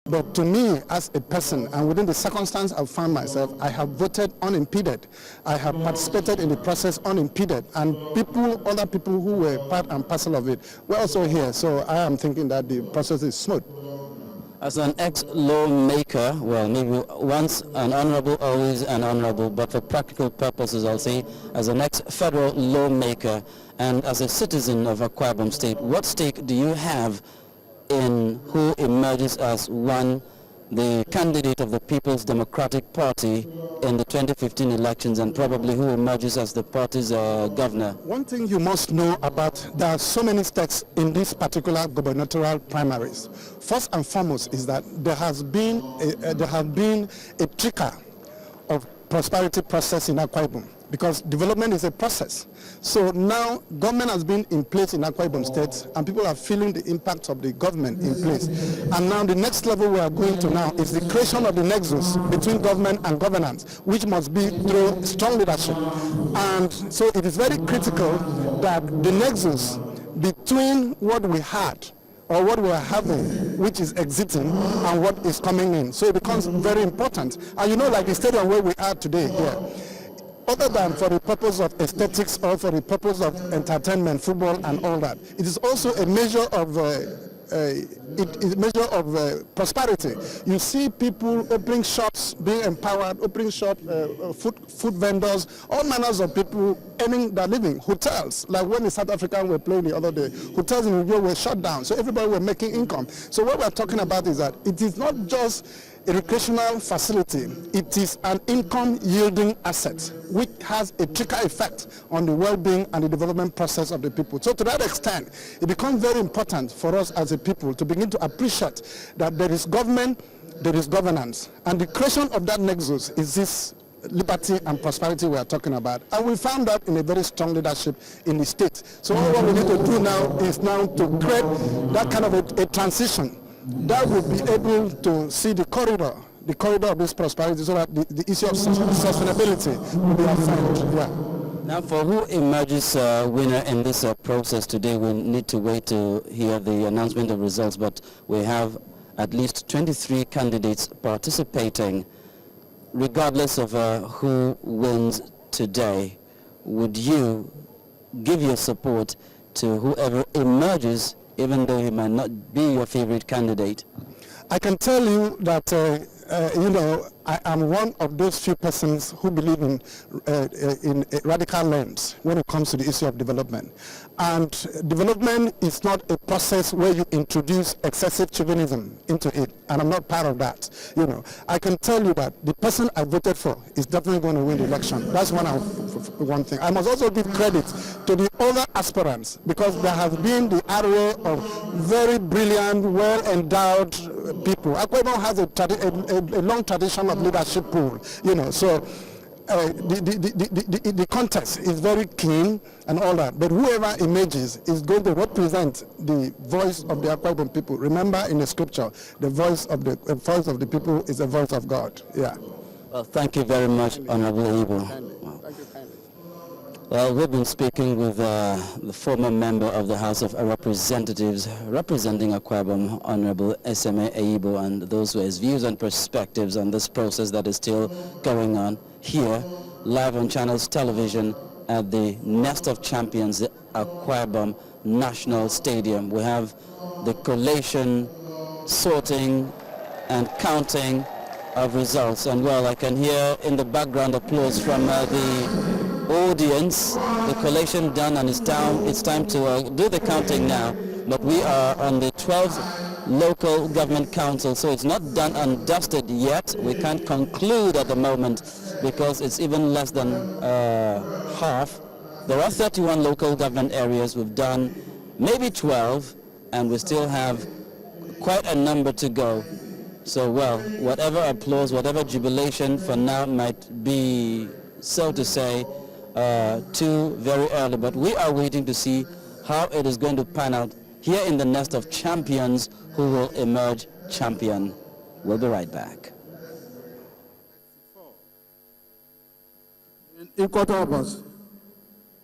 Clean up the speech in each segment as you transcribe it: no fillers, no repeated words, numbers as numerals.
But to me, as a person, and within the circumstance I found myself, I have voted unimpeded. I have participated in the process unimpeded. And other people who were part and parcel of it, were also here. So I am thinking that the process is smooth. As an ex-lawmaker, well, maybe once an honorable, always an honorable, but for practical purposes, I'll say, as an ex-federal lawmaker and as a citizen of Akwa Ibom State, what stake do you have in who emerges as the candidate of the People's Democratic Party in the 2015 elections, and probably who emerges as the party's governor? One thing you must know there are so many stakes in these particular gubernatorial primaries. First and foremost is that there has been a trickle of prosperity process in Akwa Ibom, because development is a process. So now government has been in place in Akwa Ibom State, and people are feeling the impact of the government in place. And now the next level we are going to now is the creation of the nexus between government and governance, which must be through strong leadership. And so it is very critical that the nexus between what we had or what we are having, which is exiting, and what is coming in. So it becomes very important. And you know, like the stadium where we are today here, other than for the purpose of aesthetics or for the purpose of entertainment, football and all that, it is also a measure of prosperity. You see people opening shops, being empowered, opening shops, food vendors, all manners of people earning their living. Hotels, like when the South African were playing the other day, hotels in New York were shut down, so everybody were making income. So what we're talking about is that it is not just a recreational facility, it is an income-yielding asset, which has a trickle effect on the well-being and the development process of the people. So to that extent, it becomes very important for us as a people to begin to appreciate that there is government, there is governance, and the creation of that nexus is this liberty and prosperity we are talking about. And we found that in a very strong leadership in the state. So all what we need to do now is to create that kind of a transition that will be able to see the corridor of this prosperity, so that the issue of sustainability will be affirmed. Yeah. Now, for who emerges winner in this process today, we need to wait to hear the announcement of results, but we have at least 23 candidates participating. Regardless of who wins today, would you give your support to whoever emerges, even though he might not be your favorite candidate? I can tell you that, I am one of those few persons who believe in radical lens when it comes to the issue of development. And development is not a process where you introduce excessive chauvinism into it, and I'm not part of that. I can tell you that the person I voted for is definitely going to win the election. That's one thing. I must also give credit to the other aspirants, because there has been the array of very brilliant, well-endowed people. Akwa Ibom has a long tradition of leadership pool, so the contest is very keen and all that, but whoever emerges is going to represent the voice of the Akwa Ibom people. Remember, in the scripture, the voice of the people is the voice of God. Yeah. Well, thank you very much, Honorable Ibom. Wow. Thank you kindly. Well, we've been speaking with the former member of the House of Representatives representing Akwa Ibom, Honorable SMA Aibo, and those were his views and perspectives on this process that is still going on here, live on Channels Television at the Nest of Champions, the Akwa Ibom National Stadium. We have the collation, sorting, and counting of results. And well, I can hear in the background applause from the audience. The collation done, and it's time to do the counting now. But we are on the 12th local government council, so it's not done and dusted yet. We can't conclude at the moment because it's even less than half. There are 31 local government areas. We've done maybe 12, and we still have quite a number to go. So, well, whatever applause, whatever jubilation for now might be, so to say, too very early, but we are waiting to see how it is going to pan out here in the Nest of Champions, who will emerge champion. We'll be right back. Equal numbers,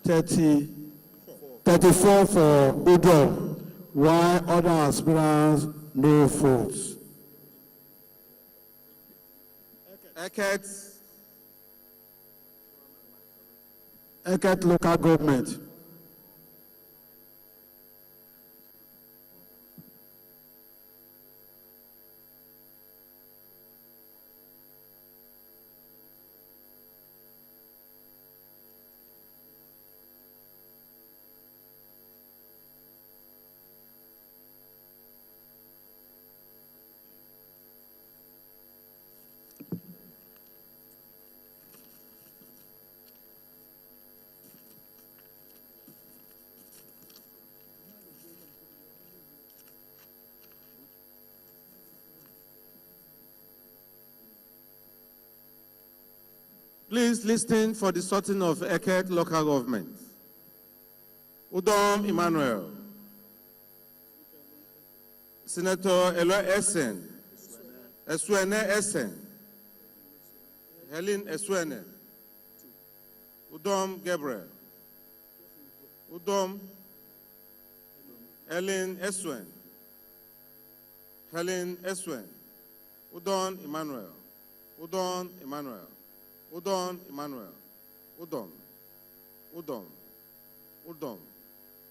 34 for Udom, while other aspirants no votes. Eket local government. Please listen for the sorting of Eket local government. Udom Emmanuel. Senator Elo Essen. Eswene Essen. Helen Eswene. Udom Gabriel. Udom Helen Eswen. Helen Eswen. Udom Emmanuel. Udom Emmanuel. Udom Emmanuel. Udom. Udom. Udom.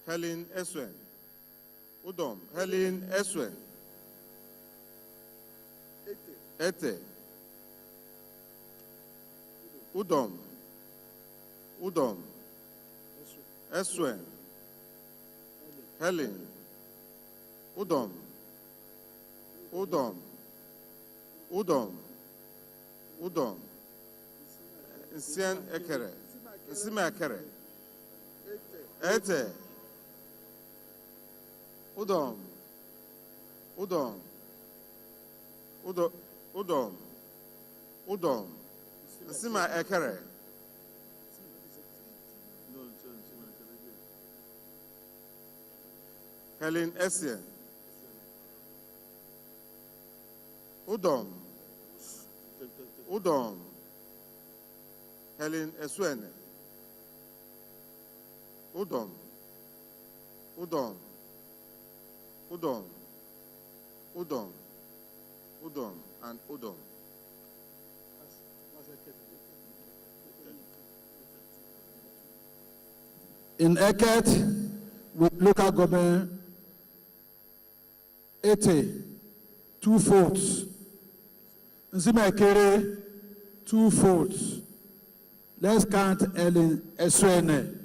Helen Eswen. Udom. Helen Eswen. Ete. Udom. Udom. Eswen. Helen. Udom. Udom. Udom. Udom. Nsien Ekere. Nsima Ekere. Ete. Udom. Udom. Udom. Udom. Udom. Nsima Ekere. Helen Essien. Udom. Udom. Helen Eswene. Udom. Udom. Udom. Udom. Udom and Udom. In Eket, with local government, 80, 2 votes. Nzimekere, 2 votes. Let's count Ellen Eswene.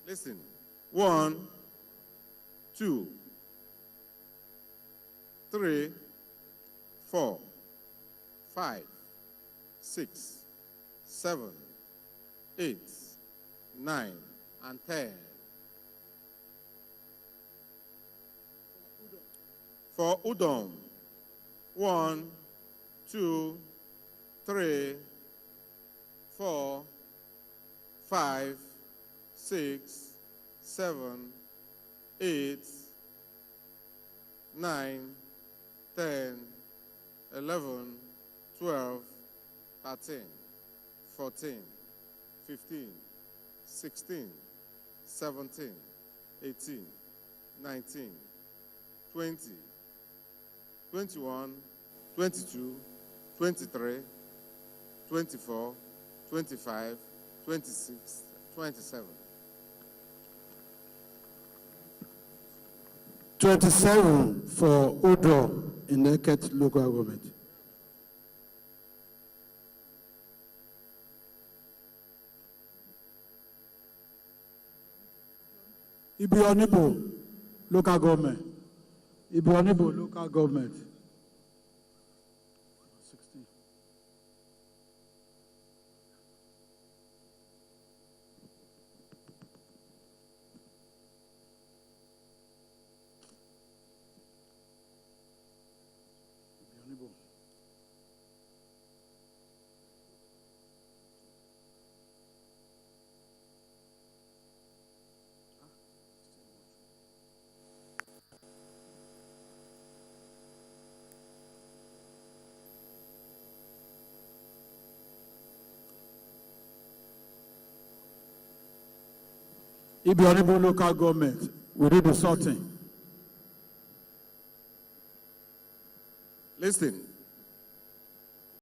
Listen. 1, 2, 3, 4, 5, 6, 7, 8, 9, and 10. For Udom, 1, 2, 3, 4, 5, 6, 7, 8, 9, 10, 11, 12, 13, 14, 15, 16, 17, 18, 19, 20, 21, 22, 23, 24, 25, 26, 27. 27 for Udo in Eket local government. Ibionibo local government. Ibionibo local government. 16. Ibionibo local government, we do the sorting. Listen,